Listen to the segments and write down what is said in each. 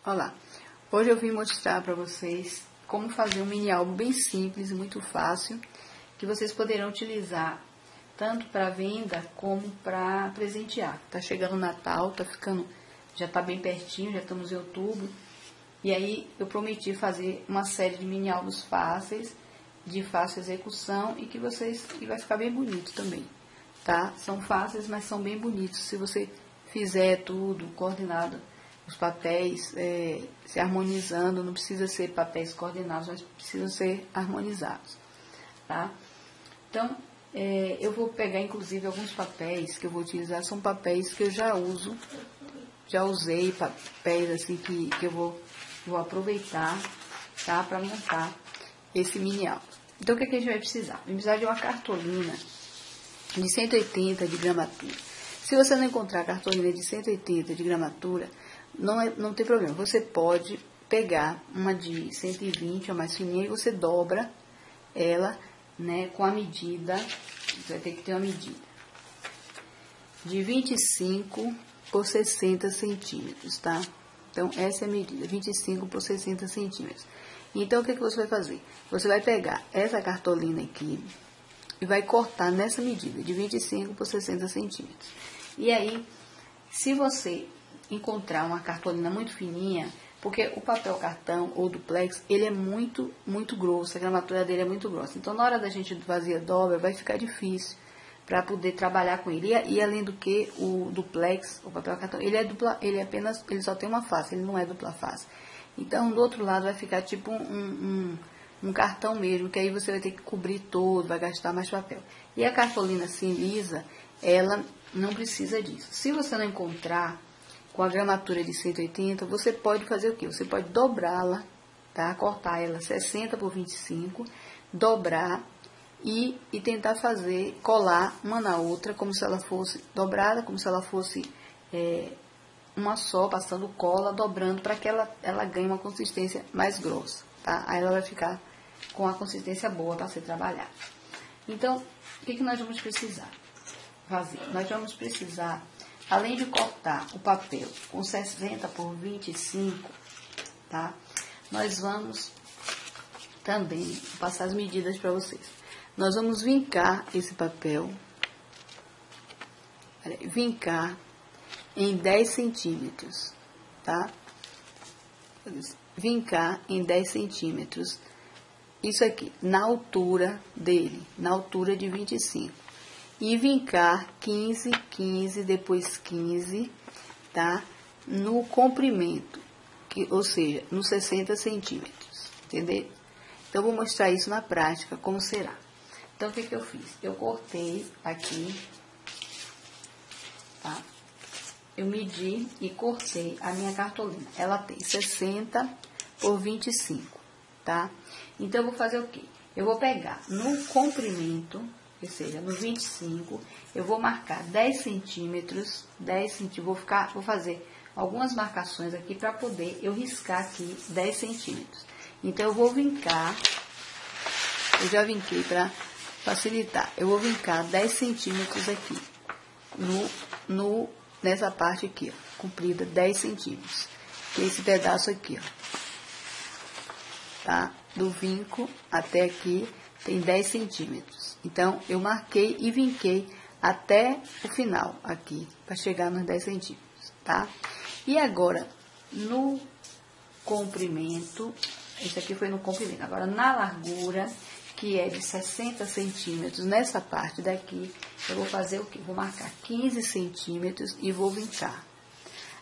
Olá, hoje eu vim mostrar para vocês como fazer um mini álbum bem simples e muito fácil, que vocês poderão utilizar tanto para venda como para presentear. Tá chegando o Natal, já tá bem pertinho, já estamos em outubro, e aí eu prometi fazer uma série de mini álbuns fáceis, de fácil execução e que vai ficar bem bonito também, tá? São fáceis, mas são bem bonitos se você fizer tudo coordenado. Os papéis se harmonizando, não precisa ser papéis coordenados, mas precisam ser harmonizados, tá? Então, eu vou pegar inclusive alguns papéis que eu vou utilizar, são papéis que eu já usei papéis assim que eu vou aproveitar, tá? Para montar esse mini álbum. Então, o que a gente vai precisar? Vai precisar de uma cartolina de 180 de gramatura. Se você não encontrar cartolina de 180 de gramatura, não tem problema. Você pode pegar uma de 120, a mais fininha, e você dobra ela, né, com a medida, você vai ter que ter uma medida de 25 por 60 centímetros, tá? Então, essa é a medida, 25 por 60 centímetros. Então, o que você vai fazer? Você vai pegar essa cartolina aqui e vai cortar nessa medida, de 25 por 60 centímetros. E aí, se você encontrar uma cartolina muito fininha, porque o papel cartão ou duplex, ele é muito grosso, a gramatura dele é muito grossa. Então, na hora da gente fazer a dobra, vai ficar difícil para poder trabalhar com ele. E além do que, o duplex, o papel cartão, ele só tem uma face, ele não é dupla face. Então, do outro lado vai ficar tipo um cartão mesmo, que aí você vai ter que cobrir todo, vai gastar mais papel. E a cartolina assim lisa, ela não precisa disso. Se você não encontrar com a gramatura de 180, você pode fazer o quê? Você pode dobrá-la, tá? Cortar ela 60 por 25, dobrar e tentar colar uma na outra, como se ela fosse dobrada, como se ela fosse uma só, passando cola, dobrando, para que ela ganhe uma consistência mais grossa, tá? Aí ela vai ficar com a consistência boa para ser trabalhada. Então, o que nós vamos precisar fazer? Nós vamos precisar, além de cortar o papel com 60 por 25, tá? Nós vamos também passar as medidas para vocês. Nós vamos vincar esse papel, vincar em 10 centímetros, tá? Vincar em 10 centímetros. Isso aqui, na altura dele, na altura de 25. E vincar 15, 15, depois 15, tá? No comprimento, ou seja, nos 60 centímetros, entendeu? Então, eu vou mostrar isso na prática, como será. Então, o que eu fiz? Eu cortei aqui, tá? Eu medi e cortei a minha cartolina. Ela tem 60 por 25, tá? Então, eu vou fazer o quê? Eu vou pegar no comprimento, ou seja, no 25, eu vou marcar 10 centímetros, vou fazer algumas marcações aqui para poder eu riscar aqui 10 centímetros. Então, eu vou vincar, eu já vinquei para facilitar, eu vou vincar 10 centímetros aqui, nessa parte aqui, ó, comprida 10 centímetros, que é esse pedaço aqui, ó, tá? Do vinco até aqui tem 10 centímetros. Então, eu marquei e vinquei até o final aqui, para chegar nos 10 centímetros, tá? E agora, no comprimento, esse aqui foi no comprimento, agora na largura, que é de 60 centímetros, nessa parte daqui, eu vou fazer o quê? Vou marcar 15 centímetros e vou vincar.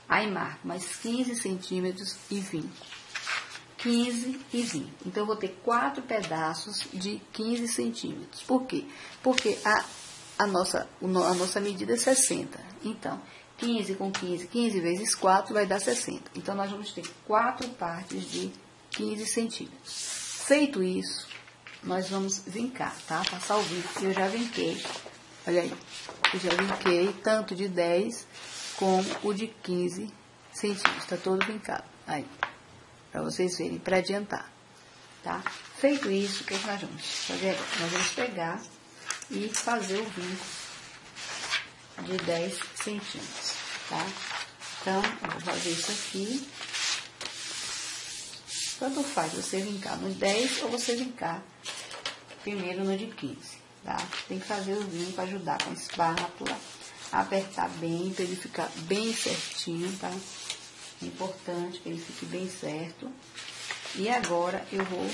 Aí, marco mais 15 centímetros e vinco. 15 e 20. Então, eu vou ter 4 pedaços de 15 centímetros. Por quê? Porque a nossa medida é 60. Então, 15 com 15, 15 vezes 4 vai dar 60. Então, nós vamos ter 4 partes de 15 centímetros. Feito isso, nós vamos vincar, tá? Passar o vinco. Eu já vinquei. Olha aí. Eu já vinquei tanto de 10 como o de 15 centímetros. Está todo vincado. Aí. Para vocês verem, para adiantar, tá? Feito isso, o que nós vamos fazer agora? Nós vamos pegar e fazer o vinco de 10 centímetros, tá? Então, eu vou fazer isso aqui Tanto faz você vincar no 10 ou você vincar primeiro no de 15, tá? Tem que fazer o vinho para ajudar com a espátula, apertar bem, para ele ficar bem certinho, tá? É importante que ele fique bem certo. E agora eu vou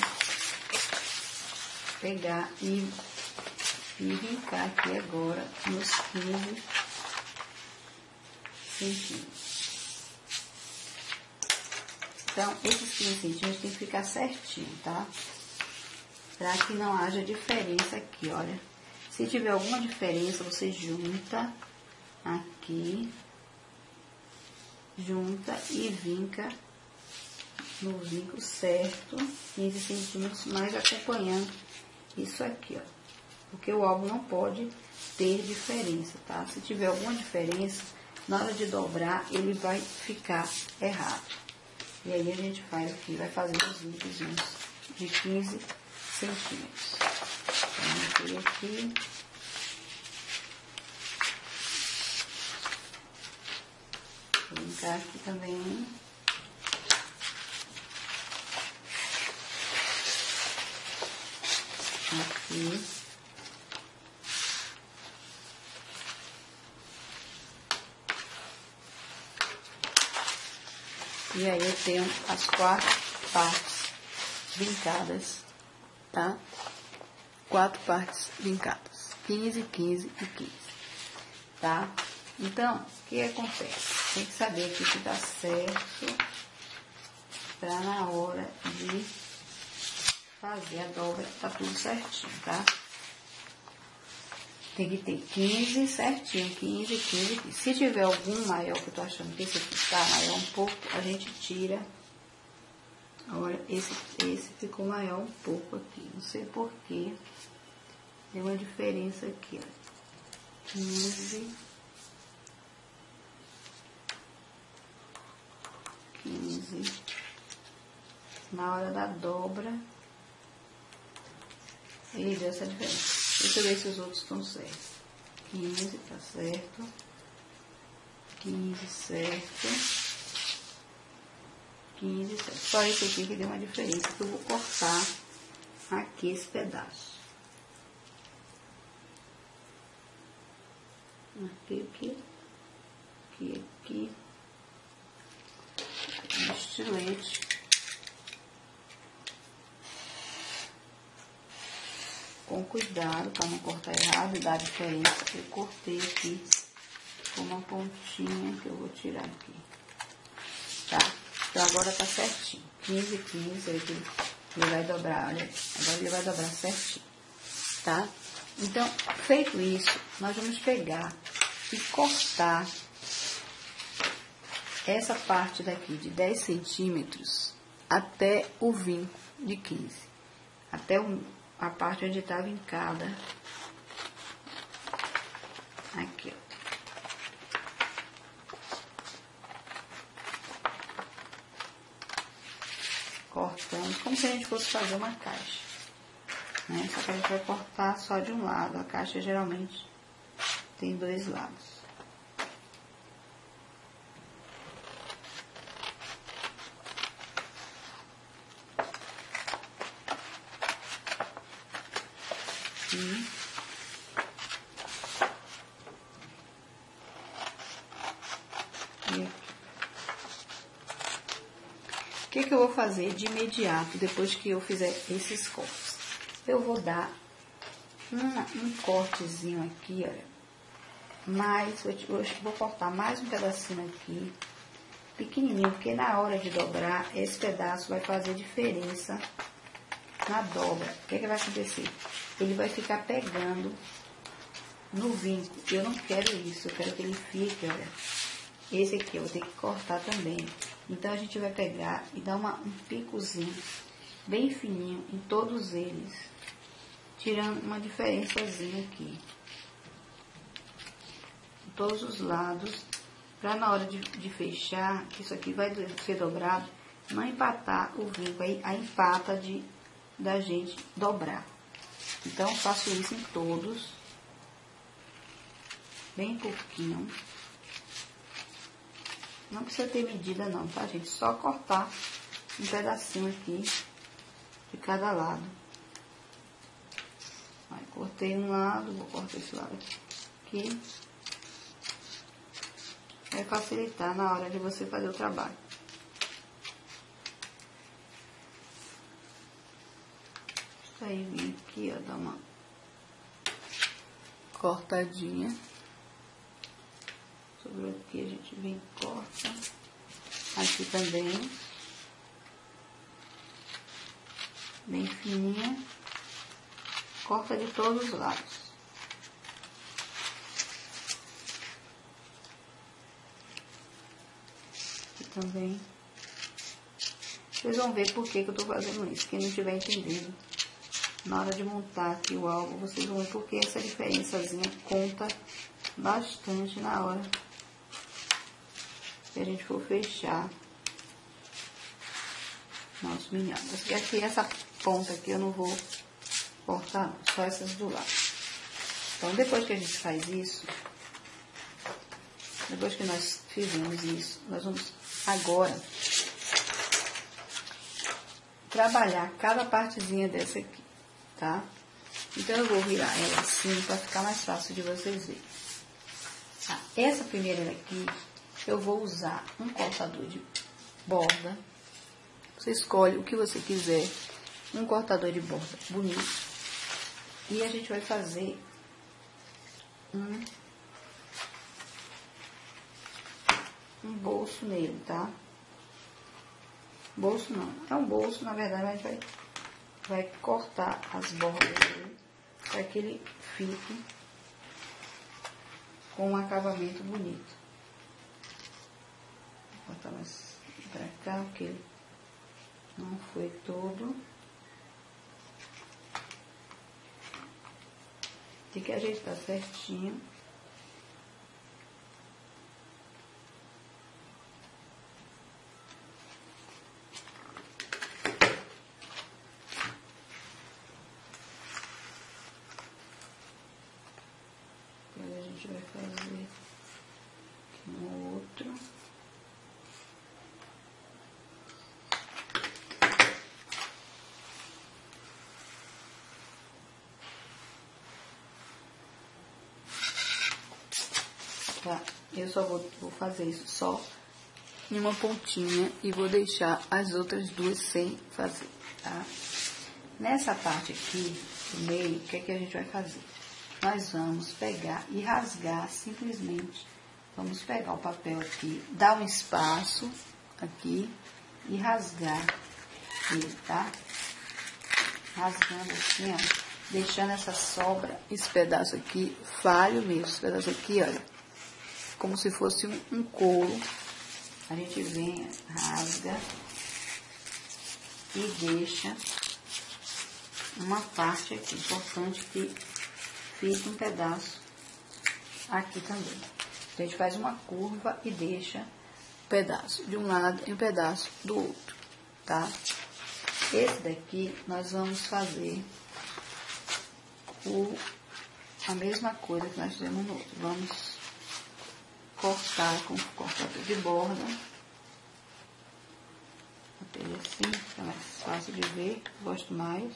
pegar e vincar aqui agora nos 15 centímetros. Então, esses 15 centímetros tem que ficar certinho, tá? Para que não haja diferença aqui, olha. Se tiver alguma diferença, você junta aqui, junta e vinca no vinco certo, 15 centímetros, mas acompanhando isso aqui, ó. Porque o álbum não pode ter diferença, tá? Se tiver alguma diferença, na hora de dobrar, ele vai ficar errado. E aí a gente faz aqui, vai fazer os vincozinhos de 15 centímetros. Então, aqui. Vou vincar aqui também. Aqui. E aí eu tenho as 4 partes vincadas, tá? 4 partes vincadas. 15, 15 e 15, tá? Então, o que acontece? Tem que saber aqui que dá certo pra na hora de fazer a dobra, tá tudo certinho, tá? Tem que ter 15 certinho, 15, 15, 15. Se tiver algum maior, que eu tô achando que esse aqui tá maior um pouco, a gente tira. Olha, esse ficou maior um pouco aqui. Não sei porquê. Deu uma diferença aqui, ó. 15. 15. Na hora da dobra, ele deu essa diferença. Deixa eu ver se os outros estão certos. 15, tá certo. 15, certo. 15, certo. Só esse aqui que deu uma diferença, que eu vou cortar aqui esse pedaço. Aqui, aqui. Aqui, aqui. Um estilete. Com cuidado para não cortar errado e dar diferença. Eu cortei aqui com uma pontinha que eu vou tirar aqui, tá? Então agora tá certinho, 15, 15, ele vai dobrar, olha, agora ele vai dobrar certinho, tá? Então, feito isso, nós vamos pegar e cortar essa parte daqui de 10 centímetros até o vinco de 15, até a parte onde está vincada, aqui, ó. Cortando, como se a gente fosse fazer uma caixa, né? Só que a gente vai cortar só de um lado, a caixa geralmente tem 2 lados. O que eu vou fazer de imediato, depois que eu fizer esses cortes? Eu vou dar um cortezinho aqui, olha. Mas, hoje vou cortar mais um pedacinho aqui, pequenininho, porque na hora de dobrar, esse pedaço vai fazer diferença na dobra. O que vai acontecer? Ele vai ficar pegando no vinco. Eu não quero isso, eu quero que ele fique, olha. Esse aqui eu vou ter que cortar também. Então, a gente vai pegar e dar um picozinho bem fininho em todos eles, tirando uma diferençazinha aqui. Em todos os lados, para na hora de fechar, que isso aqui vai ser dobrado, não empatar o vinco, aí a empata da gente dobrar. Então, faço isso em todos, bem pouquinho. Não precisa ter medida não, tá, gente? Só cortar um pedacinho aqui de cada lado. Aí, cortei um lado, vou cortar esse lado aqui. Vai facilitar na hora de você fazer o trabalho. Isso aí, vem aqui, ó, dá uma cortadinha. Sobrou aqui, a gente vem e corta. Aqui também. Bem fininha. Corta de todos os lados. Aqui também. Vocês vão ver por que eu tô fazendo isso. Quem não estiver entendendo, na hora de montar aqui o álbum, vocês vão ver porque essa diferençazinha conta bastante na hora que a gente for fechar nosso minhocas. E aqui essa ponta aqui eu não vou cortar não, só essas do lado. Então depois que a gente faz isso, depois que nós fizemos isso, nós vamos agora trabalhar cada partezinha dessa aqui, tá? Então eu vou virar ela assim para ficar mais fácil de vocês verem. Tá? Essa primeira daqui eu vou usar um cortador de borda. Você escolhe o que você quiser, um cortador de borda bonito. E a gente vai fazer um bolso nele, tá? Bolso não, é um bolso, na verdade, a gente vai cortar as bordas dele para que ele fique com um acabamento bonito. Vou botar mais pra cá, porque ele não foi todo. Tem que ajeitar certinho. Agora a gente vai fazer aqui no outro. Tá? Eu só vou fazer isso só em uma pontinha e vou deixar as outras duas sem fazer, tá? Nessa parte aqui, do meio, o que é que a gente vai fazer? Nós vamos pegar e rasgar simplesmente. Vamos pegar o papel aqui, dar um espaço aqui e rasgar ele, tá? Rasgando assim, ó, deixando essa sobra, esse pedaço aqui, falho mesmo, esse pedaço aqui, olha, como se fosse um couro. A gente vem, rasga e deixa uma parte aqui. Importante que fique um pedaço aqui também. A gente faz uma curva e deixa um pedaço de um lado e um pedaço do outro, tá? Esse daqui nós vamos fazer a mesma coisa que nós fizemos no outro. Vamos cortar com cortador de borda. Até assim, fica mais fácil de ver, gosto mais.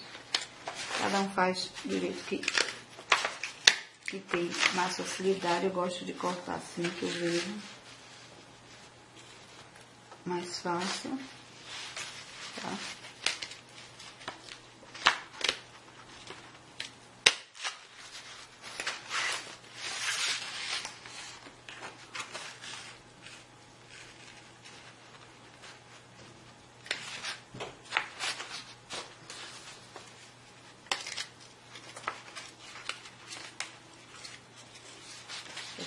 Cada um faz do jeito que tem mais facilidade. Eu gosto de cortar assim, que eu vejo mais fácil, tá?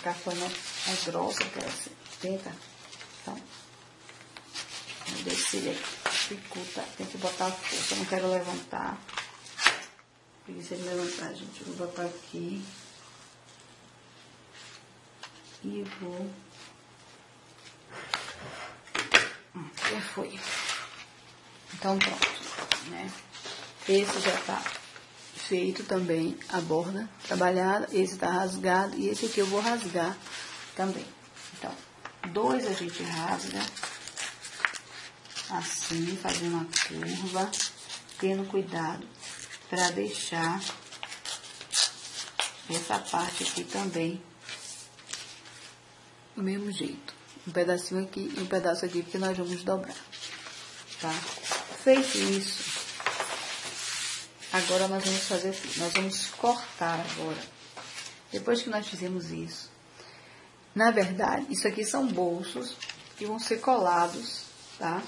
A forma é grossa, que ela tenta, então, vou descer aqui, dificulta, tem que botar a força, eu não quero levantar, preguiça de levantar, gente, eu vou botar aqui, e vou, já foi, então pronto, né, esse já tá feito também, a borda trabalhada, esse tá rasgado e esse aqui eu vou rasgar também. Então, dois a gente rasga assim, fazendo uma curva, tendo cuidado para deixar essa parte aqui também do mesmo jeito. Um pedacinho aqui e um pedaço aqui, porque nós vamos dobrar, tá? Feito isso, agora nós vamos fazer aqui. Nós vamos cortar agora. Depois que nós fizemos isso, na verdade, isso aqui são bolsos que vão ser colados, tá?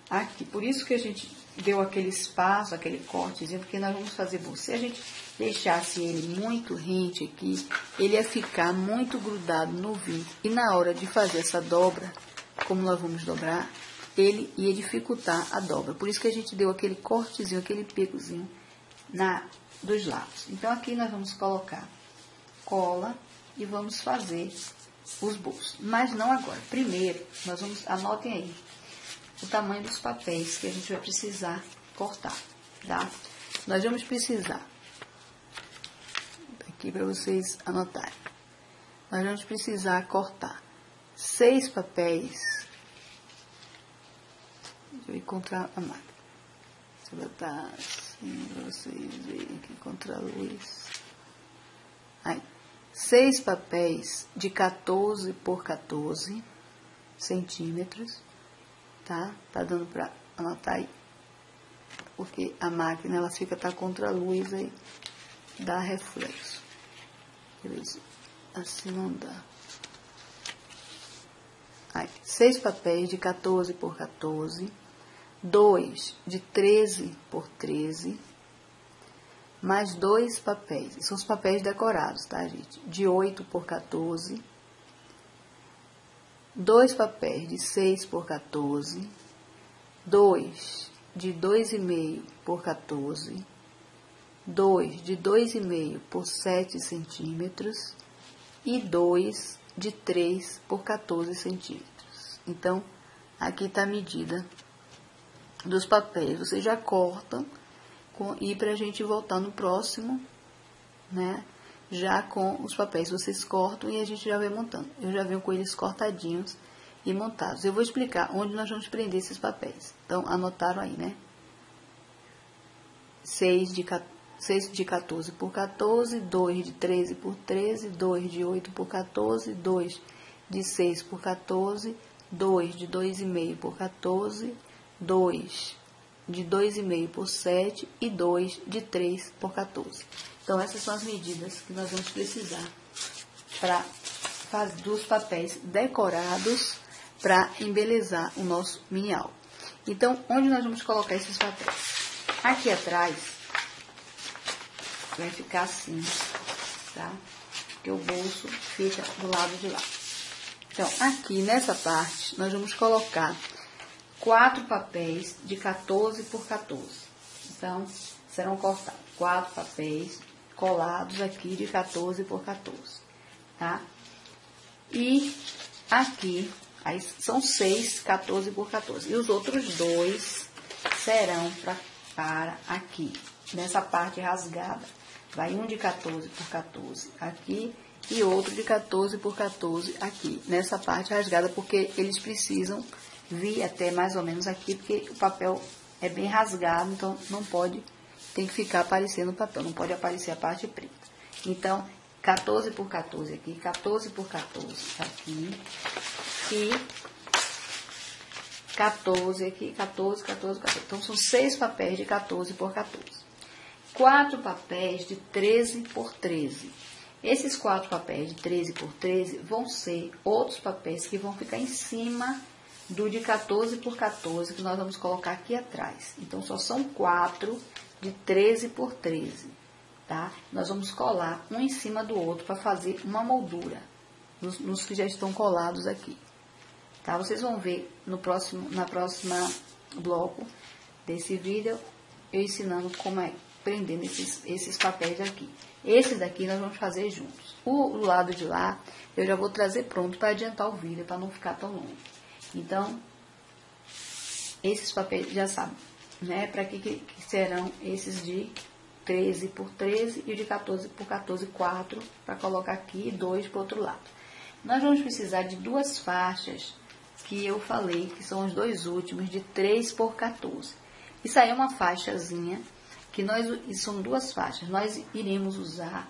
Aqui. Por isso que a gente deu aquele espaço, aquele cortezinho, porque nós vamos fazer bolso. Se a gente deixasse ele muito rente aqui, ele ia ficar muito grudado no vidro. E na hora de fazer essa dobra, como nós vamos dobrar, ele ia dificultar a dobra. Por isso que a gente deu aquele cortezinho, aquele picozinho dos lados. Então, aqui nós vamos colocar cola e vamos fazer os bolsos. Mas não agora. Primeiro, nós vamos, anotem aí, o tamanho dos papéis que a gente vai precisar cortar, tá? Nós vamos precisar, aqui para vocês anotarem, nós vamos precisar cortar 6 papéis. Deixa eu encontrar a máquina. Deixa eu botar assim para vocês verem aqui contra a luz. Aí, 6 papéis de 14 por 14 centímetros. Tá? Tá dando pra anotar aí. Porque a máquina, ela tá contra a luz aí, dá reflexo. Beleza? Assim não dá. Aí, 6 papéis de 14 por 14. 2 de 13 por 13. Mais 2 papéis. São os papéis decorados, tá, gente? De 8 por 14. 2 papéis de 6 por 14, 2 de 2,5 por 14, 2 de 2,5 por 7 centímetros e 2 de 3 por 14 centímetros. Então, aqui está a medida dos papéis. Vocês já cortam e para a gente voltar no próximo, né? Já com os papéis, vocês cortam e a gente já vai montando. Eu já venho com eles cortadinhos e montados. Eu vou explicar onde nós vamos prender esses papéis. Então, anotaram aí, né? 6 de 14 por 14, 2 de 13 por 13, 2 de 8 por 14, 2 de 6 por 14, 2 de 2,5 por 14, 2 de 2,5 por 7 e 2 de 3 por 14. Então, essas são as medidas que nós vamos precisar para fazer dos papéis decorados para embelezar o nosso mini álbum. Então, onde nós vamos colocar esses papéis? Aqui atrás vai ficar assim, tá? Porque o bolso fica do lado de lá. Então, aqui nessa parte, nós vamos colocar 4 papéis de 14 por 14. Então, serão cortados 4 papéis colados aqui de 14 por 14, tá? E aqui, aí são 6, 14 por 14. E os outros 2 serão para aqui, nessa parte rasgada. Vai um de 14 por 14 aqui e outro de 14 por 14 aqui, nessa parte rasgada, porque eles precisam vir até mais ou menos aqui, porque o papel é bem rasgado, então não pode, tem que ficar aparecendo o papel, não pode aparecer a parte preta. Então, 14 por 14 aqui, 14 por 14 aqui, e 14 aqui, 14, 14, 14. Então, são 6 papéis de 14 por 14. 4 papéis de 13 por 13. Esses 4 papéis de 13 por 13 vão ser outros papéis que vão ficar em cima do de 14 por 14, que nós vamos colocar aqui atrás. Então, só são 4 de 13 por 13, tá? Nós vamos colar um em cima do outro para fazer uma moldura nos que já estão colados aqui, tá? Vocês vão ver na próxima bloco desse vídeo, eu ensinando como é prendendo esses papéis aqui. Esses daqui nós vamos fazer juntos. O lado de lá, eu já vou trazer pronto para adiantar o vídeo, para não ficar tão longo. Então, esses papéis já sabem, né? Para que serão esses de 13 por 13 e o de 14 por 14, 4 para colocar aqui e 2 para o outro lado. Nós vamos precisar de 2 faixas aqui eu falei que são os dois últimos de 3 por 14. Isso aí é uma faixazinha, que são duas faixas. Nós iremos usar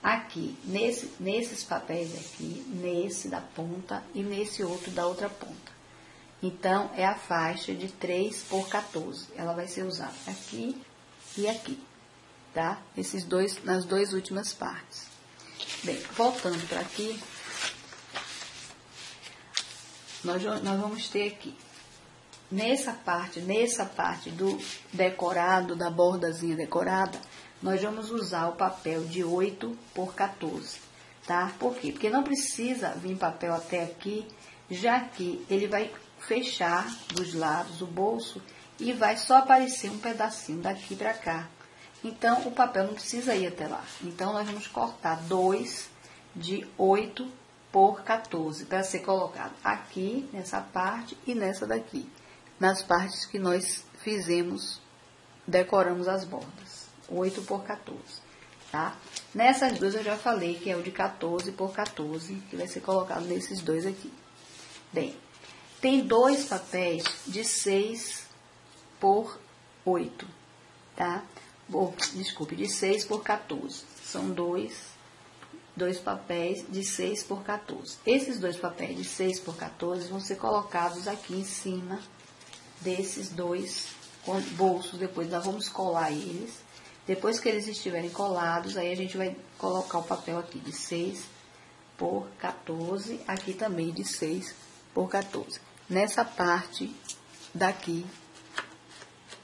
aqui, nesses papéis aqui, nesse da ponta e nesse outro da outra ponta. Então, é a faixa de 3 por 14. Ela vai ser usada aqui e aqui, tá? Esses dois, nas duas últimas partes. Bem, voltando para aqui, nós vamos ter aqui, nessa parte do decorado, da bordazinha decorada, nós vamos usar o papel de 8 por 14, tá? Por quê? Porque não precisa vir papel até aqui, já que ele vai fechar dos lados o bolso e vai só aparecer um pedacinho daqui pra cá. Então, o papel não precisa ir até lá. Então, nós vamos cortar 2 de 8 por 14, para ser colocado aqui, nessa parte e nessa daqui, nas partes que nós fizemos, decoramos as bordas, 8 por 14, tá? Nessas duas eu já falei que é o de 14 por 14, que vai ser colocado nesses dois aqui. Bem, tem dois papéis de 6 por 8, tá? Desculpe, de 6 por 14. São dois papéis de 6 por 14. Esses dois papéis de 6 por 14 vão ser colocados aqui em cima desses dois bolsos. Depois nós vamos colar eles. Depois que eles estiverem colados, aí a gente vai colocar o papel aqui de 6 por 14. Aqui também de 6 por 14. Nessa parte daqui,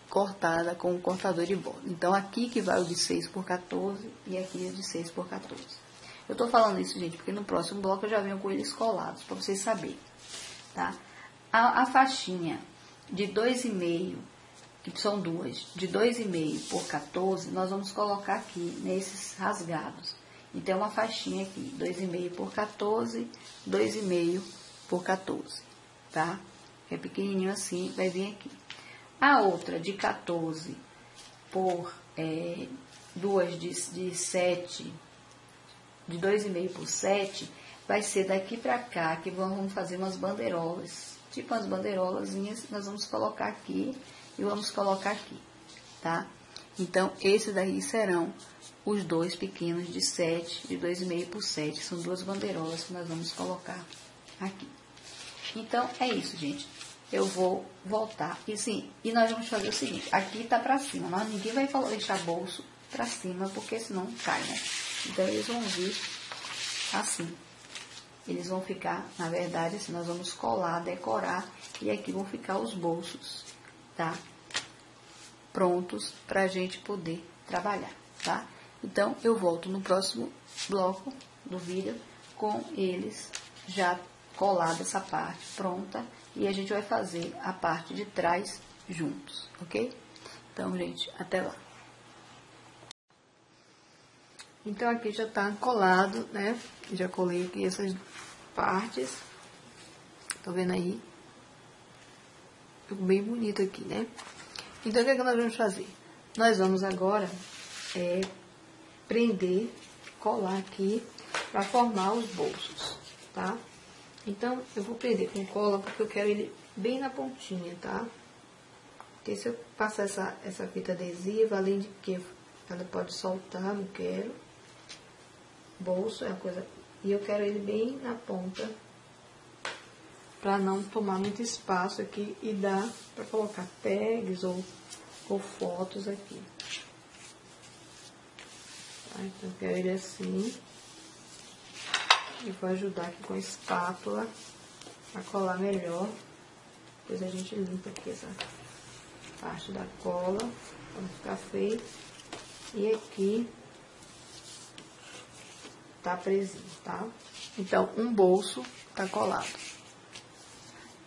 cortada com o cortador de borda. Então, aqui que vai o de 6 por 14 e aqui o de 6 por 14. Eu tô falando isso, gente, porque no próximo bloco eu já venho com eles colados, para vocês saberem, tá? A faixinha de 2,5, que são duas, de 2,5 por 14, nós vamos colocar aqui, nesses rasgados. Então, uma faixinha aqui, 2,5 por 14, 2,5 por 14, tá? É pequenininho assim, vai vir aqui. A outra de 14 por duas de 7, de 2,5 por 7, vai ser daqui pra cá, que vamos fazer umas bandeirolas, tipo umas bandeirolazinhas, nós vamos colocar aqui e vamos colocar aqui, tá? Então, esses daí serão os dois pequenos de 7, de 2,5 por 7, são duas bandeirolas que nós vamos colocar aqui. Então, é isso, gente. Eu vou voltar. E sim, e nós vamos fazer o seguinte, aqui tá pra cima, mas ninguém vai deixar bolso pra cima, porque senão cai, né? Então, eles vão vir assim. Eles vão ficar, na verdade, assim, nós vamos colar, decorar, e aqui vão ficar os bolsos, tá? Prontos pra gente poder trabalhar, tá? Então, eu volto no próximo bloco do vídeo com eles já colada essa parte pronta, e a gente vai fazer a parte de trás juntos, ok? Então, gente, até lá. Então, aqui já tá colado, né? Já colei aqui essas partes. Tá vendo aí? Ficou bem bonito aqui, né? Então, o que é que nós vamos fazer? Nós vamos agora prender, colar aqui para formar os bolsos, tá? Então, eu vou prender com cola porque eu quero ele bem na pontinha, tá? Porque se eu passar essa fita adesiva, além de que ela pode soltar, não quero. Bolso é uma coisa... E eu quero ele bem na ponta, pra não tomar muito espaço aqui e dar pra colocar tags ou fotos aqui. Tá? Então, eu quero ele assim. E vou ajudar aqui com a espátula a colar melhor. Depois a gente limpa aqui essa parte da cola, pra não ficar feio. E aqui tá presinho, tá? Então, um bolso tá colado.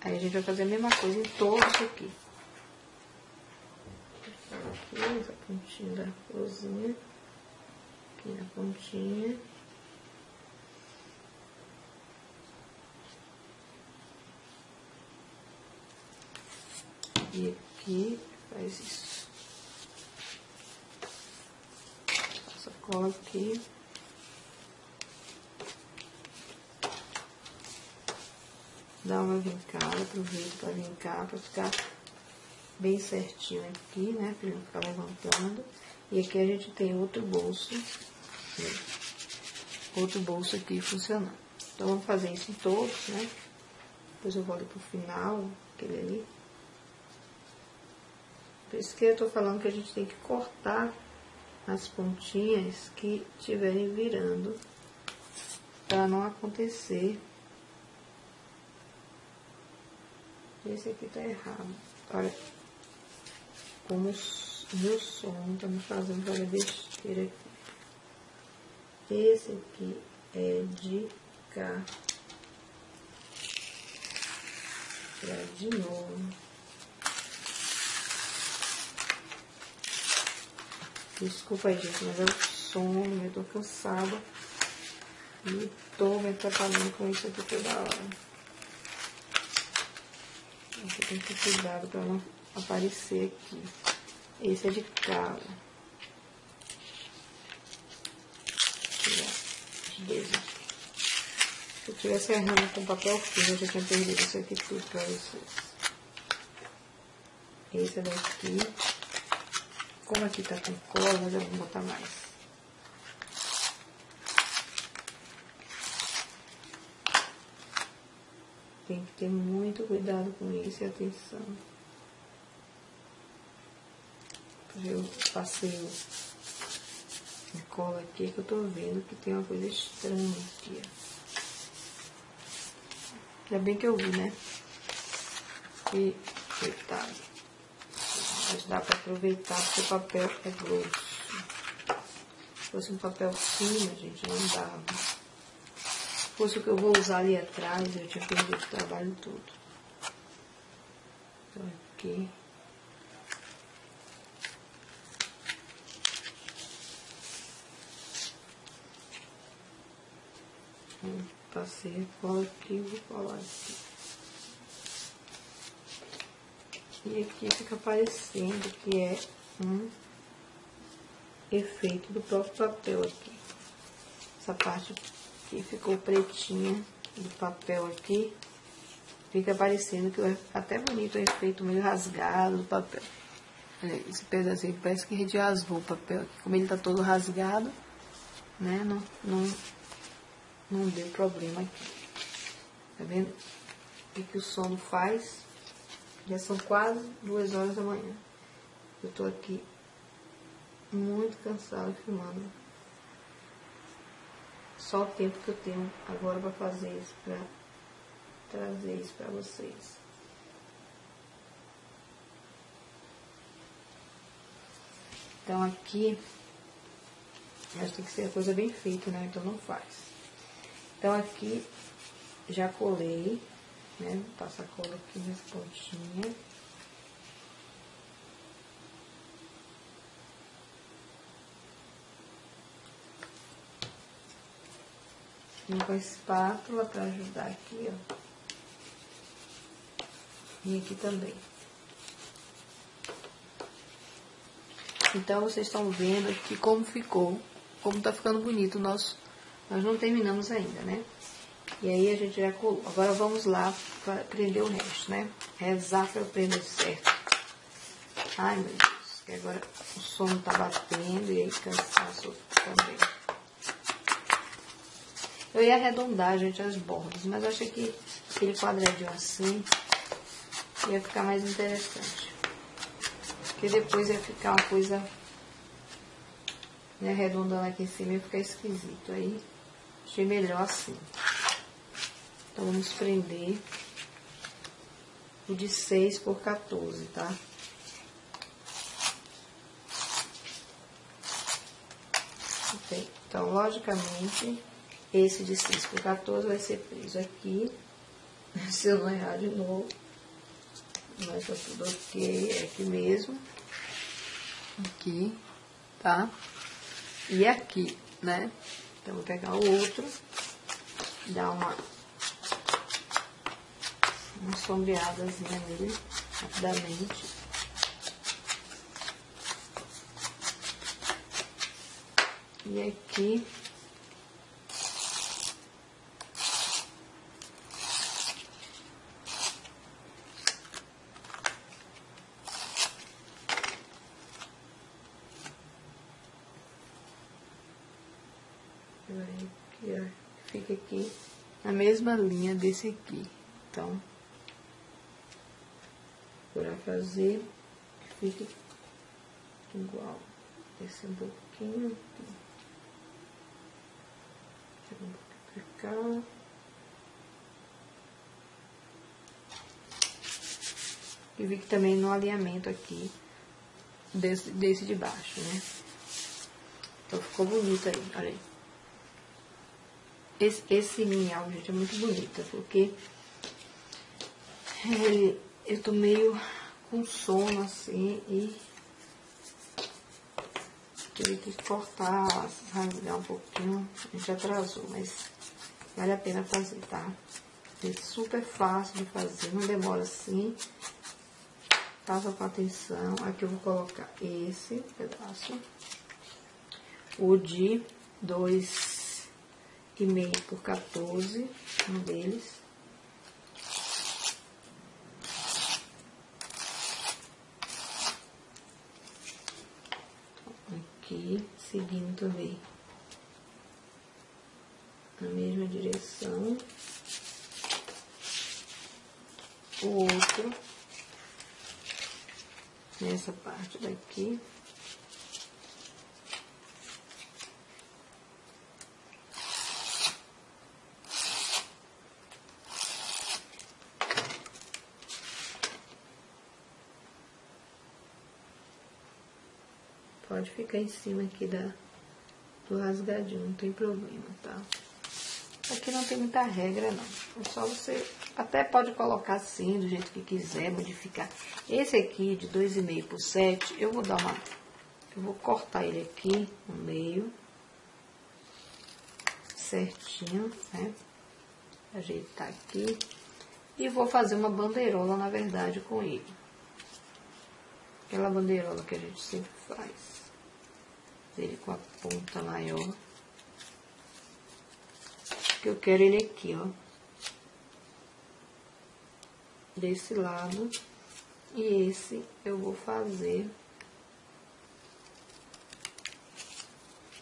Aí a gente vai fazer a mesma coisa em todos aqui. Aqui, essa pontinha da florzinha. Aqui na pontinha. E aqui faz isso. Essa cola aqui. Dá uma vincada, aproveita para vincar, para ficar bem certinho aqui, né? Para não ficar levantando. E aqui a gente tem outro bolso, né? Outro bolso aqui funcionando. Então vamos fazer isso em todos, né? Depois eu vou ali pro final, aquele ali. Por isso que eu tô falando que a gente tem que cortar as pontinhas que estiverem virando, para não acontecer. Esse aqui tá errado. Olha como o meu som tá me fazendo fazer besteira aqui. Esse aqui é de cá pra de novo. Desculpa aí, gente, mas é o sono, eu tô cansada e tô me atrapalhando com isso aqui toda hora. Você tem que ter cuidado para não aparecer aqui. Esse é de cá. Se eu tivesse errando com papel fino, eu já tinha perdido isso aqui tudo para vocês. Esse é daqui. Como aqui tá com cola, eu vou botar mais. Tem que ter muito cuidado com isso e atenção. Eu passei a cola aqui que eu tô vendo que tem uma coisa estranha aqui, ó. Ainda bem que eu vi, né? E, coitado. Mas dá pra aproveitar porque o papel é grosso. Se fosse um papel fino, gente, não dava. Se fosse o que eu vou usar ali atrás, eu tinha perdido o trabalho todo. Então aqui. Passei a cola aqui, vou colar aqui. E aqui fica parecendo que é um efeito do próprio papel aqui. Essa parte que ficou pretinha do papel aqui, fica parecendo que é até bonito o efeito meio rasgado do papel. Olha, esse pedacinho parece que rasgou o papel aqui. Como ele tá todo rasgado, né, não deu problema aqui. Tá vendo o que o sono faz? Já são quase 2 horas da manhã. Eu tô aqui muito cansada filmando. Só o tempo que eu tenho agora para fazer isso, para trazer isso para vocês. Então aqui, mas tem que ser a coisa bem feita, né? Então não faz. Então aqui já colei, né? Passa a cola aqui nas pontinhas. Vou com a espátula para ajudar aqui, ó. E aqui também. Então, vocês estão vendo aqui como ficou, como tá ficando bonito o nosso... Nós não terminamos ainda, né? E aí a gente já colou. Agora vamos lá para prender o resto, né? Rezar para eu prender certo. Ai, meu Deus. Que agora o sono tá batendo e aí cansaço também. Eu ia arredondar, gente, as bordas, mas eu achei que aquele quadradinho assim ia ficar mais interessante. Porque depois ia ficar uma coisa, né, arredondando aqui em cima ia ficar esquisito. Aí achei melhor assim. Então vamos prender o de 6 por 14, tá? Ok. Então, logicamente, esse de 6 por 14 vai ser preso aqui. Se eu não errar de novo. Mas tá tudo ok, é aqui mesmo. Aqui, tá? E aqui, né? Então, vou pegar o outro, dar uma sombreadazinha nele, rapidamente. E aqui, Aqui, ó, fica aqui na mesma linha desse aqui. Então, procurar fazer que fique igual. Descer um pouquinho aqui. Tira um pouquinho pra cá. E vi que também no alinhamento aqui desse de baixo, né? Então ficou bonito aí, olha aí. Esse minial, gente, é muito bonito, porque eu tô meio com sono assim e tive que cortar, rasgar um pouquinho, a gente atrasou, mas vale a pena fazer, tá? É super fácil de fazer, não demora assim. Faça com atenção. Aqui eu vou colocar esse pedaço, o de 2,5 por 14, um deles. Aqui, seguindo também na mesma direção. O outro nessa parte daqui. Pode ficar em cima aqui do rasgadinho, não tem problema, tá? Aqui não tem muita regra, não. É só você... Até pode colocar assim, do jeito que quiser, modificar. Esse aqui, de 2,5 por 7, eu vou dar uma... Eu vou cortar ele aqui no meio. Certinho, né? Ajeitar aqui. E vou fazer uma bandeirola, na verdade, com ele. Aquela bandeirola que a gente sempre faz. Ele com a ponta maior. Que eu quero ele aqui, ó. Desse lado. E esse eu vou fazer.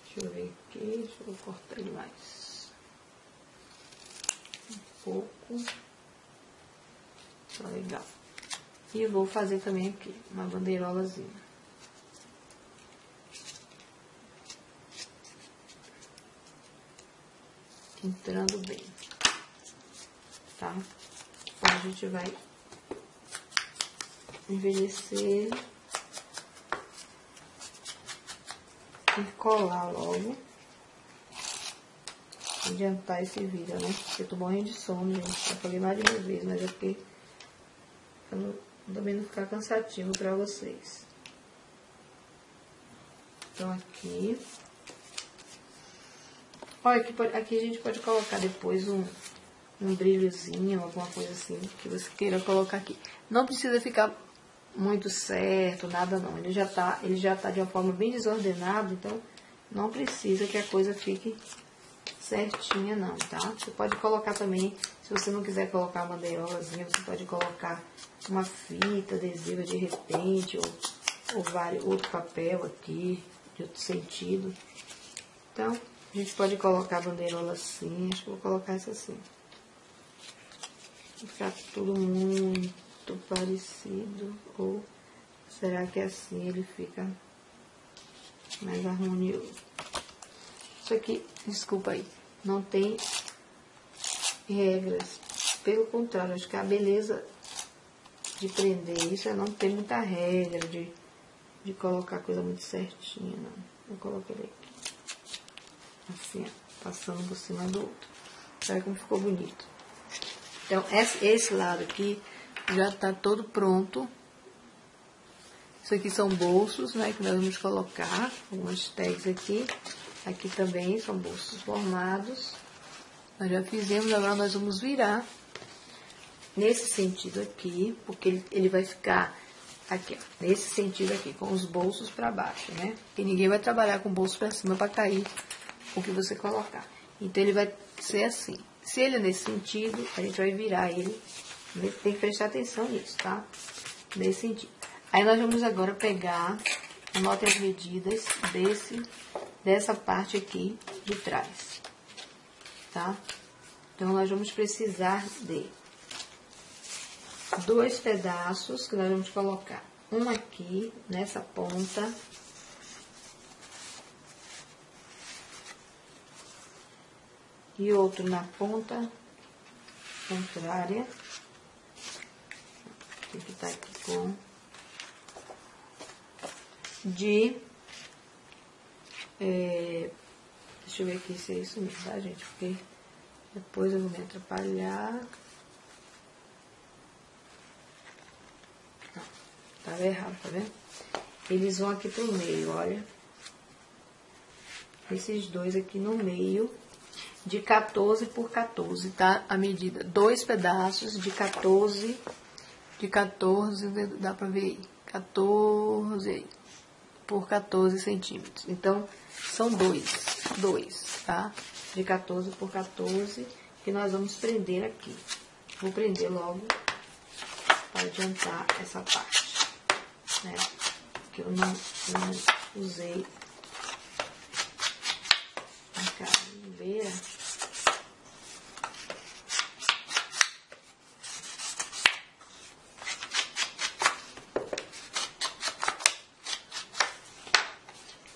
Deixa eu ver aqui. Deixa eu cortar ele mais. Um pouco. Tá legal. E vou fazer também aqui uma bandeirolazinha. Entrando bem, tá? Então, a gente vai envelhecer e colar logo. Adiantar esse vídeo, né? Porque eu tô morrendo de sono, gente. Já falei mais de uma vez, mas é porque também não ficar cansativo pra vocês. Então, aqui... Olha, aqui a gente pode colocar depois um brilhozinho, alguma coisa assim, que você queira colocar aqui. Não precisa ficar muito certo, nada não. Ele já tá de uma forma bem desordenada, então não precisa que a coisa fique certinha não, tá? Você pode colocar também, se você não quiser colocar uma bandeirolazinha, você pode colocar uma fita adesiva de repente, ou outro papel aqui, de outro sentido. Então... A gente pode colocar a bandeirola assim, acho que vou colocar essa assim. Vai ficar tudo muito parecido, ou será que assim ele fica mais harmonioso? Isso aqui, desculpa aí, não tem regras. Pelo contrário, acho que a beleza de prender isso é não ter muita regra, de colocar coisa muito certinha, não. Vou colocar ele aqui. Assim, ó, passando por cima do outro. Olha como ficou bonito. Então, esse lado aqui já tá todo pronto. Isso aqui são bolsos, né, que nós vamos colocar. Algumas tags aqui. Aqui também são bolsos formados. Nós já fizemos, agora nós vamos virar nesse sentido aqui, porque ele vai ficar aqui, ó, nesse sentido aqui, com os bolsos para baixo, né? E ninguém vai trabalhar com o bolso para cima para cair o que você colocar. Então, ele vai ser assim. Se ele é nesse sentido, a gente vai virar ele. Tem que prestar atenção nisso, tá? Nesse sentido. Aí, nós vamos agora pegar, anotem as medidas dessa parte aqui de trás. tá? Então, nós vamos precisar de 2 pedaços que nós vamos colocar. Um aqui, nessa ponta. E outro na ponta contrária. Tem que estar aqui com... deixa eu ver aqui se é isso mesmo, tá, gente? Porque depois eu vou me atrapalhar. Não, tava errado, tá vendo? Eles vão aqui pro meio, olha. Esses dois aqui no meio, de 14 por 14, tá? A medida, 2 pedaços de 14, dá pra ver aí, 14 por 14 centímetros. Então, são dois, tá? De 14 por 14, que nós vamos prender aqui. Vou prender logo, para adiantar essa parte, né? Que eu não usei a caveira.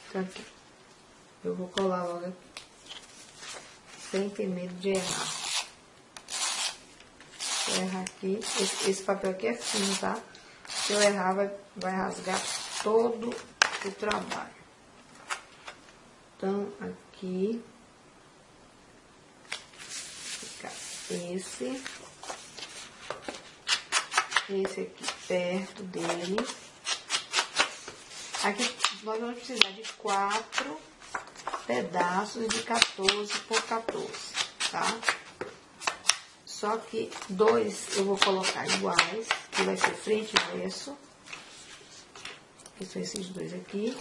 Então, aqui. Eu vou colar logo aqui, sem ter medo de errar. Se eu errar aqui, esse papel aqui é fino, tá? Se eu errar, vai rasgar todo o trabalho. Então, aqui, fica esse aqui perto dele. Aqui nós vamos precisar de 4 pedaços de 14 por 14, tá? Só que 2 eu vou colocar iguais, que vai ser frente e verso. Que são esses 2 aqui.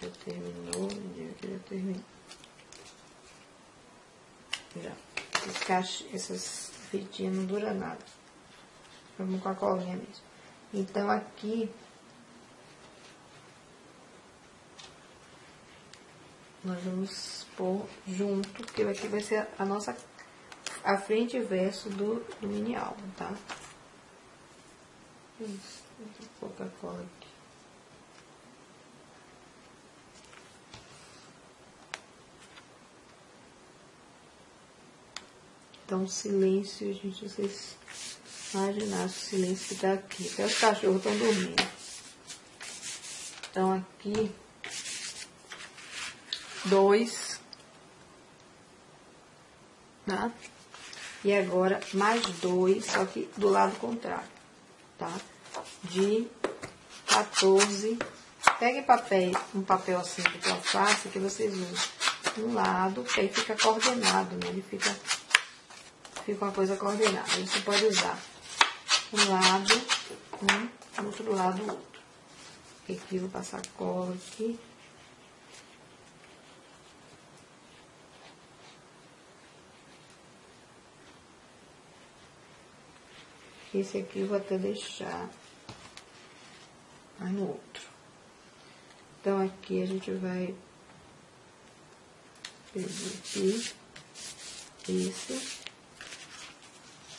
Já terminou, já terminou. Já. Essas fitinhas não duram nada. Vamos com a colinha mesmo. Então, aqui nós vamos pôr junto, que aqui vai ser a frente e verso do mini álbum, tá? Isso, vou colocar a cola aqui. Então, silêncio, gente, vocês imaginaram o silêncio que tá aqui. Até os cachorros estão dormindo. Então, aqui, 2, tá? E agora, mais 2, só que do lado contrário, tá? De 14. Pegue um papel assim que eu faço, que vocês usam um lado, que aí fica coordenado, né? Ele fica uma coisa coordenada. Você pode usar um lado, do outro lado, outro. Aqui eu vou passar cola aqui. Esse aqui eu vou até deixar mais no outro. Então, aqui a gente vai pegar aqui esse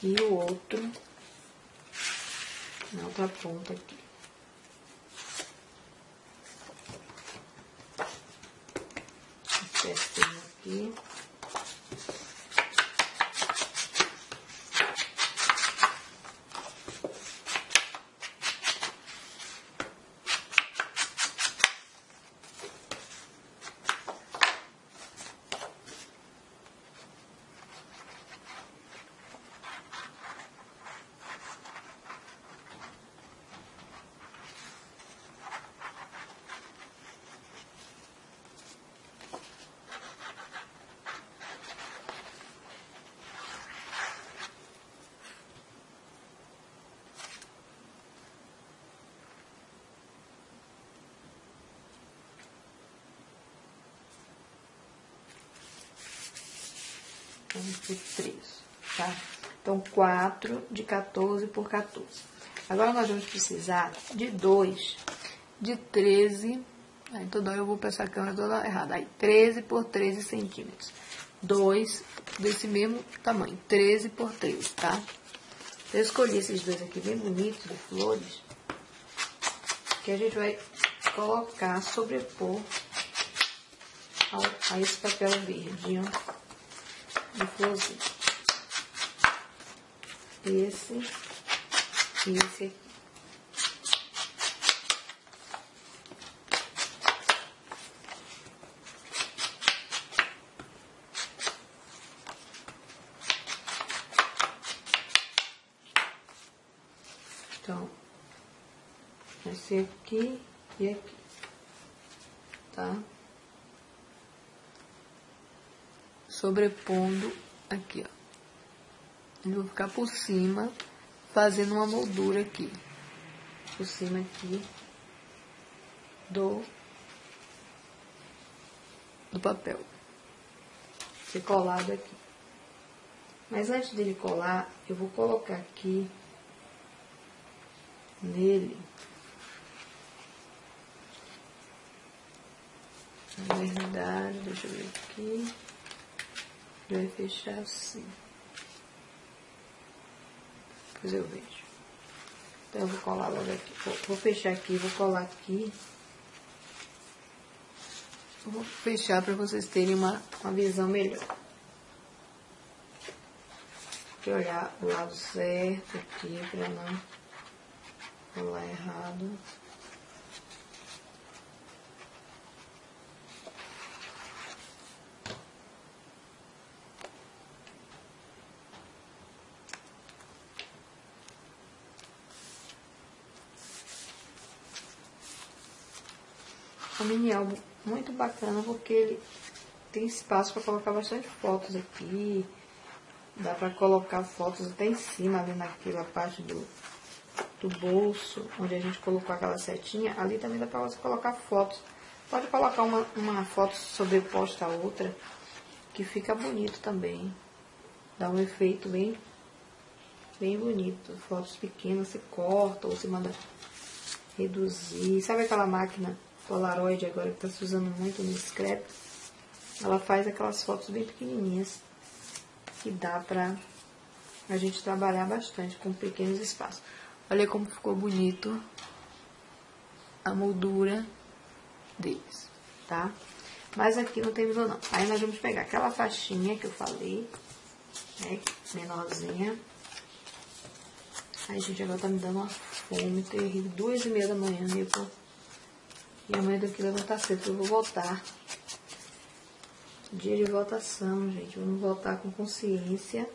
e o outro na outra ponta aqui. Apertando aqui. Vamos por 3, tá? Então, 4 de 14 por 14. Agora nós vamos precisar de 2 de 13, aí toda hora eu vou para essa câmera toda errada, aí 13 por 13 centímetros, 2 desse mesmo tamanho, 13 por 13, tá? Eu escolhi esses 2 aqui bem bonitos, de flores, que a gente vai colocar, sobrepor a esse papel verdinho de florzinha. Esse e esse aqui. Então, esse aqui e aqui, tá? Sobrepondo aqui, ó. Eu vou ficar por cima, fazendo uma moldura aqui. Por cima aqui do papel. Ser colado aqui. Mas antes dele colar, eu vou colocar aqui nele, na verdade, deixa eu ver aqui, vai fechar assim, depois eu vejo. Então eu vou colar logo aqui, vou fechar aqui, vou colar aqui, eu vou fechar para vocês terem uma visão melhor. Tem que olhar o lado certo aqui para não colar errado. Um mini álbum muito bacana porque ele tem espaço para colocar bastante fotos aqui. Dá para colocar fotos até em cima, ali naquela parte do bolso, onde a gente colocou aquela setinha. Ali também dá para você colocar fotos. Pode colocar uma foto sobreposta a outra, que fica bonito também. Dá um efeito bem bonito. Fotos pequenas você corta ou você manda reduzir. Sabe aquela máquina Polaroid agora que está se usando muito no scrap? Ela faz aquelas fotos bem pequenininhas que dá pra a gente trabalhar bastante com pequenos espaços. Olha como ficou bonito a moldura deles, tá? Mas aqui não tem visão não. Aí nós vamos pegar aquela faixinha que eu falei, né, menorzinha. Aí, gente, agora tá me dando uma fome terrível. 2h30 da manhã, e amanhã eu tenho que levantar cedo, eu vou voltar. Dia de votação, gente. Vamos votar com consciência.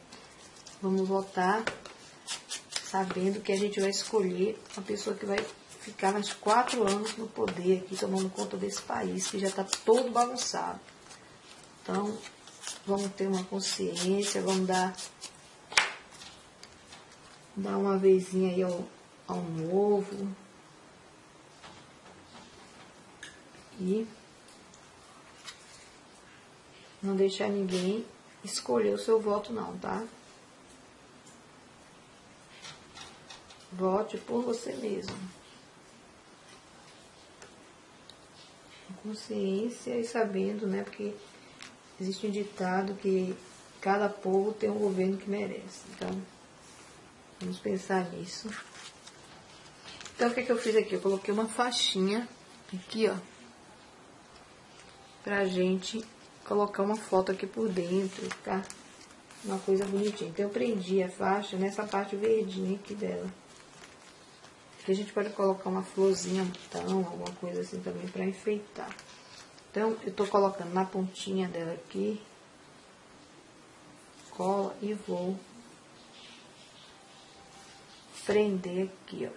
Vamos votar sabendo que a gente vai escolher uma pessoa que vai ficar mais 4 anos no poder aqui, tomando conta desse país, que já está todo bagunçado. Então, vamos ter uma consciência, vamos dar uma vezinha aí ao novo. E não deixar ninguém escolher o seu voto não, tá? Vote por você mesmo. Com consciência e sabendo, né? Porque existe um ditado que cada povo tem um governo que merece. Então, vamos pensar nisso. Então, o que eu fiz aqui? Eu coloquei uma faixinha aqui, ó, pra gente colocar uma foto aqui por dentro, ficar uma coisa bonitinha. Então eu prendi a faixa nessa parte verdinha aqui dela. Aqui a gente pode colocar uma florzinha, então, alguma coisa assim também para enfeitar. Então eu tô colocando na pontinha dela aqui, cola, e vou prender aqui, ó,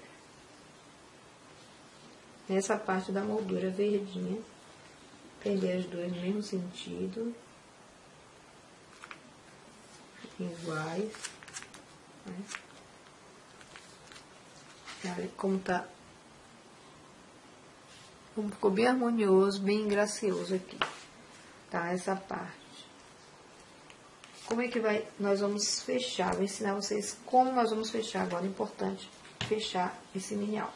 nessa parte da moldura verdinha. Prender as duas no mesmo sentido, iguais, né? Olha como tá, como ficou bem harmonioso, bem gracioso aqui, tá? Essa parte. Como é que nós vamos fechar? Vou ensinar vocês como nós vamos fechar agora, importante fechar esse mini-albo.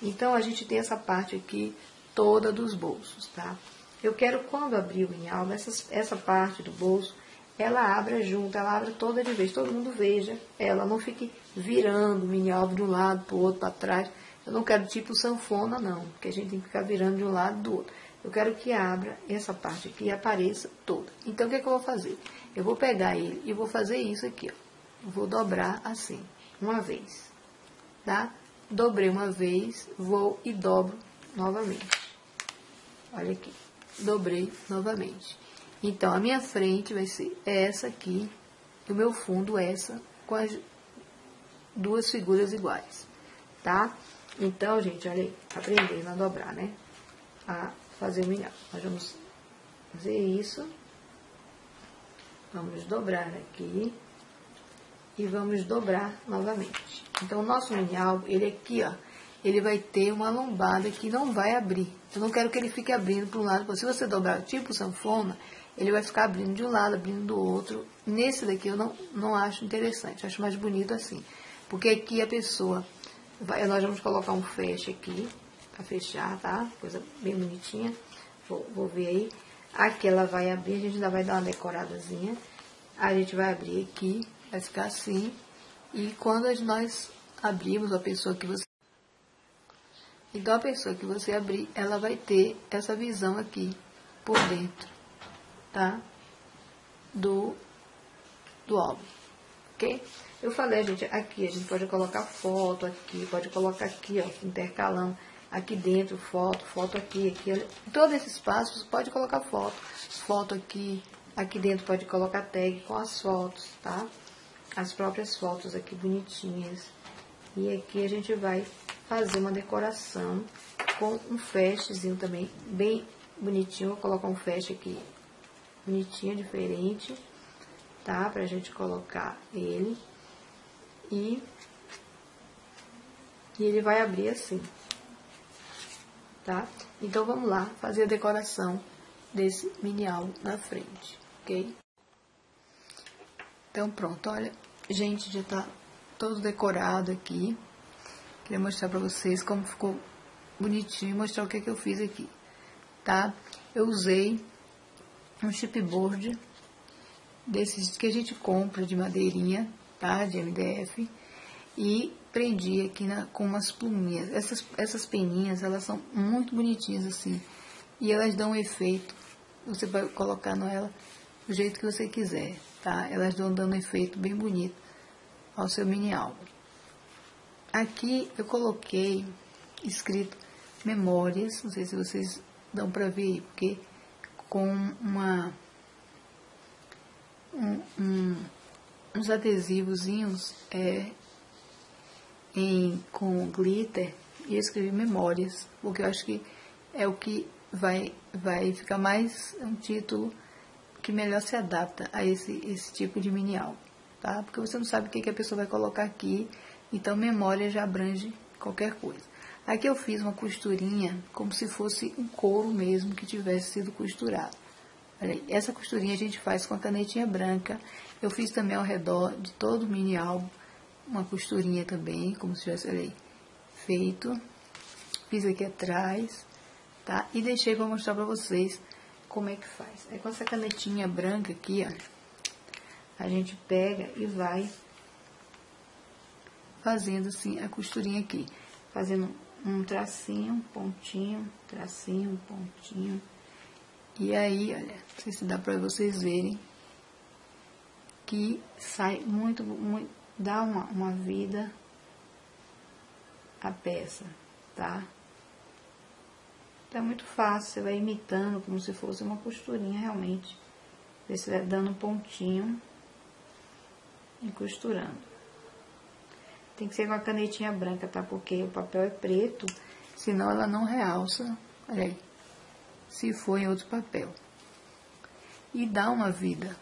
Então, a gente tem essa parte aqui toda dos bolsos, tá? Eu quero, quando abrir o mini-albo, essa parte do bolso, ela abra junto, ela abra toda de vez, todo mundo veja, ela não fique virando o mini-albo de um lado para o outro, para trás. Eu não quero tipo sanfona, não, porque a gente tem que ficar virando de um lado do outro. Eu quero que abra essa parte aqui e apareça toda. Então, o que é que eu vou fazer? Eu vou pegar ele e vou fazer isso aqui, ó. Eu vou dobrar assim, uma vez, tá? Dobrei uma vez, vou e dobro novamente. Olha aqui, dobrei novamente. Então, a minha frente vai ser essa aqui, e o meu fundo essa, com as duas figuras iguais, tá? Então, gente, olha aí, aprendendo a dobrar, né? A fazer o mini-albo. Nós vamos fazer isso. Vamos dobrar aqui. E vamos dobrar novamente. Então, o nosso mini-albo, ele aqui, ó, ele vai ter uma lombada que não vai abrir. Eu não quero que ele fique abrindo para um lado. Se você dobrar tipo sanfona, ele vai ficar abrindo de um lado, abrindo do outro. Nesse daqui eu não acho interessante, eu acho mais bonito assim. Porque aqui a pessoa, nós vamos colocar um fecho aqui, para fechar, tá? Coisa bem bonitinha. Vou ver aí. Aqui ela vai abrir, a gente ainda vai dar uma decoradazinha. A gente vai abrir aqui, vai ficar assim. E quando nós abrimos a pessoa que você... Então, a pessoa que você abrir, ela vai ter essa visão aqui, por dentro, tá? Do álbum, ok? Eu falei, gente, aqui a gente pode colocar foto aqui, pode colocar aqui, ó, intercalando. Aqui dentro, foto aqui, aqui. Todo esse espaço você pode colocar foto aqui. Aqui dentro pode colocar tag com as fotos, tá? As próprias fotos aqui bonitinhas. E aqui a gente vai fazer uma decoração com um festezinho também bem bonitinho. Vou colocar um feste aqui bonitinho, diferente, tá? Pra gente colocar ele. E ele vai abrir assim, tá? Então, vamos lá fazer a decoração desse mini-albo na frente, ok? Então, pronto, olha, gente, já tá todo decorado aqui. Queria mostrar pra vocês como ficou bonitinho, mostrar o que eu fiz aqui, tá? Eu usei um chipboard desses que a gente compra de madeirinha, tá? De MDF. E prendi aqui com umas pluminhas. Essas peninhas, elas são muito bonitinhas assim. E elas dão um efeito. Você vai colocar nela do jeito que você quiser, tá? Elas dando um efeito bem bonito ao seu mini-albo. Aqui eu coloquei escrito memórias. Não sei se vocês dão pra ver aí, porque com uns adesivozinhos com glitter, e eu escrevi memórias, porque eu acho que é o que vai ficar mais, um título que melhor se adapta a esse tipo de mini-albo, tá? Porque você não sabe o que a pessoa vai colocar aqui, então memória já abrange qualquer coisa. Aqui eu fiz uma costurinha como se fosse um couro mesmo que tivesse sido costurado. Olha aí, essa costurinha a gente faz com a canetinha branca. Eu fiz também ao redor de todo o mini-albo uma costurinha também, como se tivesse, olha aí, feito. Fiz aqui atrás, tá? E deixei para mostrar para vocês como é que faz. Aí com essa canetinha branca aqui, ó, a gente pega e vai fazendo assim a costurinha aqui. Fazendo um tracinho, pontinho, tracinho, pontinho. E aí, olha, não sei se dá para vocês verem que sai muito, dá uma vida à peça, tá? Então é muito fácil, você vai imitando como se fosse uma costurinha realmente. Você vai dando um pontinho e costurando. Tem que ser com a canetinha branca, tá? Porque o papel é preto, senão ela não realça, olha aí, se for em outro papel. E dá uma vida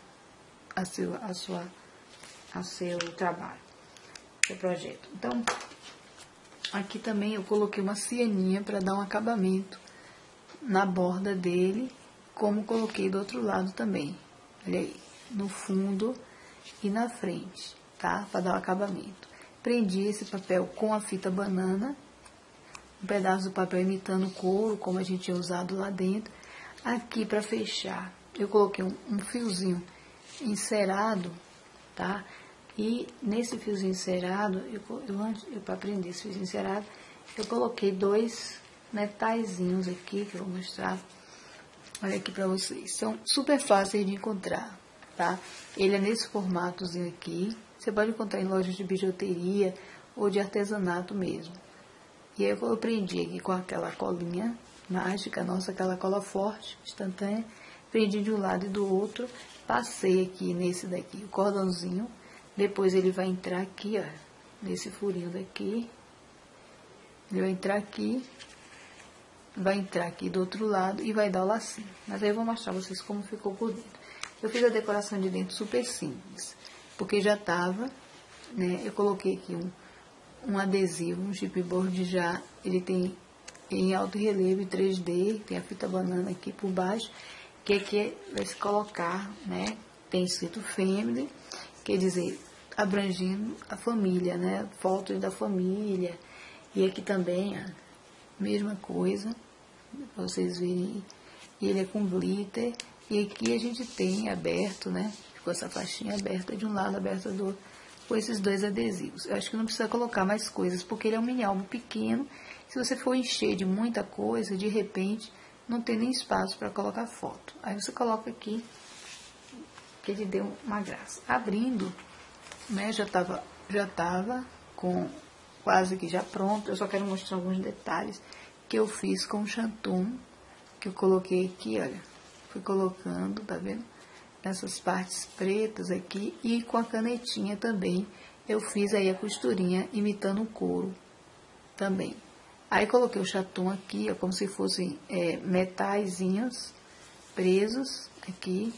a seu trabalho, seu projeto. Então, aqui também eu coloquei uma cianinha para dar um acabamento na borda dele, como coloquei do outro lado também. Olha aí, no fundo e na frente, tá? Para dar um acabamento. prendi esse papel com a fita banana, um pedaço do papel imitando couro, como a gente tinha usado lá dentro. Aqui, para fechar, eu coloquei um fiozinho encerado, tá? E nesse fiozinho encerado, para prender esse fiozinho encerado, eu coloquei 2 metaizinhos aqui, que eu vou mostrar. Olha aqui para vocês. São super fáceis de encontrar, tá? Ele é nesse formatozinho aqui. Você pode encontrar em lojas de bijuteria ou de artesanato mesmo. E aí eu prendi aqui com aquela colinha mágica, nossa, aquela cola forte, instantânea. Prendi de um lado e do outro. Passei aqui nesse daqui o cordãozinho. Depois ele vai entrar aqui, ó, nesse furinho daqui. Ele vai entrar aqui do outro lado e vai dar o lacinho. Mas aí eu vou mostrar pra vocês como ficou por dentro. Eu fiz a decoração de dentro super simples, porque já tava, né? Eu coloquei aqui um adesivo, um chipboard já, ele tem em alto relevo 3D, tem a fita banana aqui por baixo, que aqui vai se colocar, né? Tem escrito family, quer dizer, abrangindo a família, né? Fotos da família. E aqui também, ó, mesma coisa, pra vocês verem. E ele é com glitter. E aqui a gente tem aberto, né? Ficou essa faixinha aberta de um lado, aberta do outro, com esses 2 adesivos. Eu acho que não precisa colocar mais coisas, porque ele é um mini álbum pequeno. Se você for encher de muita coisa, de repente, não tem nem espaço para colocar foto. Aí você coloca aqui, que ele deu uma graça. Abrindo, né? Já tava com quase que já pronto. Eu só quero mostrar alguns detalhes que eu fiz com o Shantung, que eu coloquei aqui, olha. Fui colocando, tá vendo? Nessas partes pretas aqui. E com a canetinha também, eu fiz aí a costurinha imitando o couro também. Aí coloquei o Shantung aqui, ó, como se fossem metaizinhos presos aqui.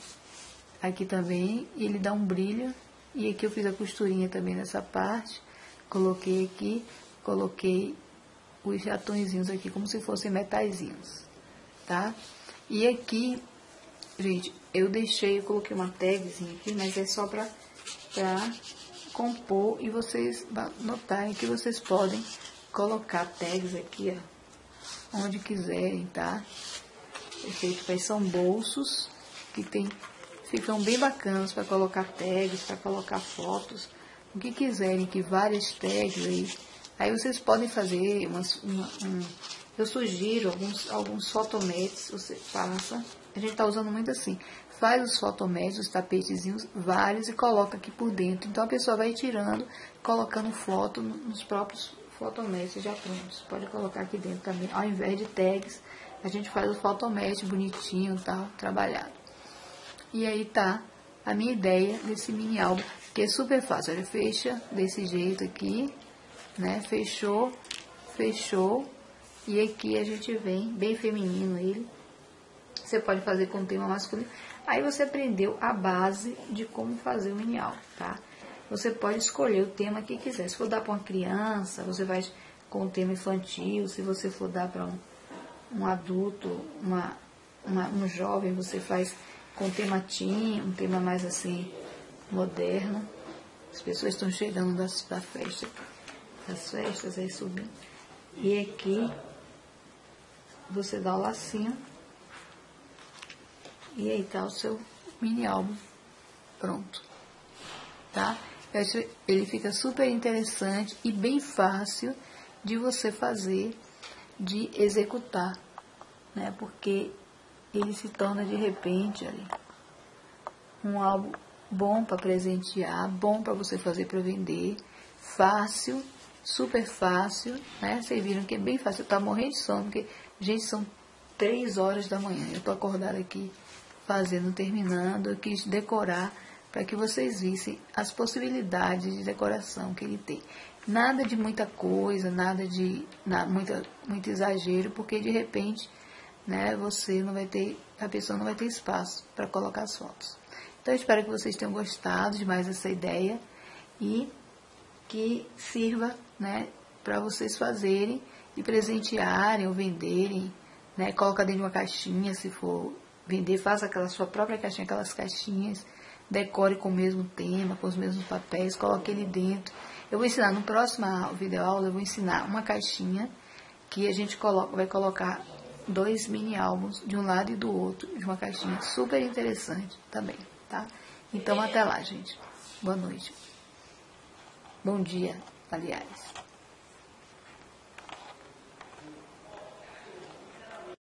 Aqui também, e ele dá um brilho. E aqui eu fiz a costurinha também nessa parte. Coloquei aqui, coloquei os chatõezinhos aqui, como se fossem metaizinhos, tá? E aqui, gente, eu coloquei uma tagzinha aqui, mas é só pra compor, e vocês notarem que vocês podem colocar tags aqui, ó, onde quiserem, tá? Perfeito, são bolsos que ficam bem bacanas para colocar tags, para colocar fotos, o que quiserem, que várias tags aí. Aí vocês podem fazer eu sugiro alguns fotometes, você passa, a gente tá usando muito assim, faz os fotometes, os tapetezinhos, vários, e coloca aqui por dentro. Então a pessoa vai tirando, colocando foto nos próprios fotometes já prontos. Pode colocar aqui dentro também, ao invés de tags, a gente faz o fotomete bonitinho, tal, trabalhado. E aí tá a minha ideia desse mini álbum, que é super fácil. Olha, fecha desse jeito aqui, né? Fechou. E aqui a gente vem, bem feminino ele. Você pode fazer com tema masculino. Aí você aprendeu a base de como fazer o mini álbum, tá? Você pode escolher o tema que quiser. Se for dar para uma criança, você vai com o tema infantil. Se você for dar para um adulto, um jovem, você faz com tema teen, um tema mais assim, moderno. As pessoas estão chegando das festas aí subindo. E aqui você dá o lacinho. E aí tá o seu mini álbum pronto, tá? Ele fica super interessante e bem fácil de você fazer, de executar, né? Porque ele se torna de repente ali um álbum bom para presentear, bom para você fazer para vender, fácil, super fácil, né? Vocês viram que é bem fácil. Eu tava morrendo de sono, porque, gente, são 3 horas da manhã. Eu tô acordada aqui fazendo, terminando. Eu quis decorar para que vocês vissem as possibilidades de decoração que ele tem. Nada de muita coisa, nada de muito exagero, porque de repente, né, a pessoa não vai ter espaço para colocar as fotos. Então eu espero que vocês tenham gostado de mais essa ideia e que sirva, né, para vocês fazerem e presentearem ou venderem, né? Coloca dentro de uma caixinha, se for vender, faça aquela sua própria caixinha, aquelas caixinhas decore com o mesmo tema, com os mesmos papéis, coloque ele dentro. Eu vou ensinar, no próximo videoaula, eu vou ensinar uma caixinha que a gente vai colocar 2 mini álbuns de um lado e do outro, de uma caixinha super interessante também, tá? Então, até lá, gente. Boa noite. Bom dia, aliás.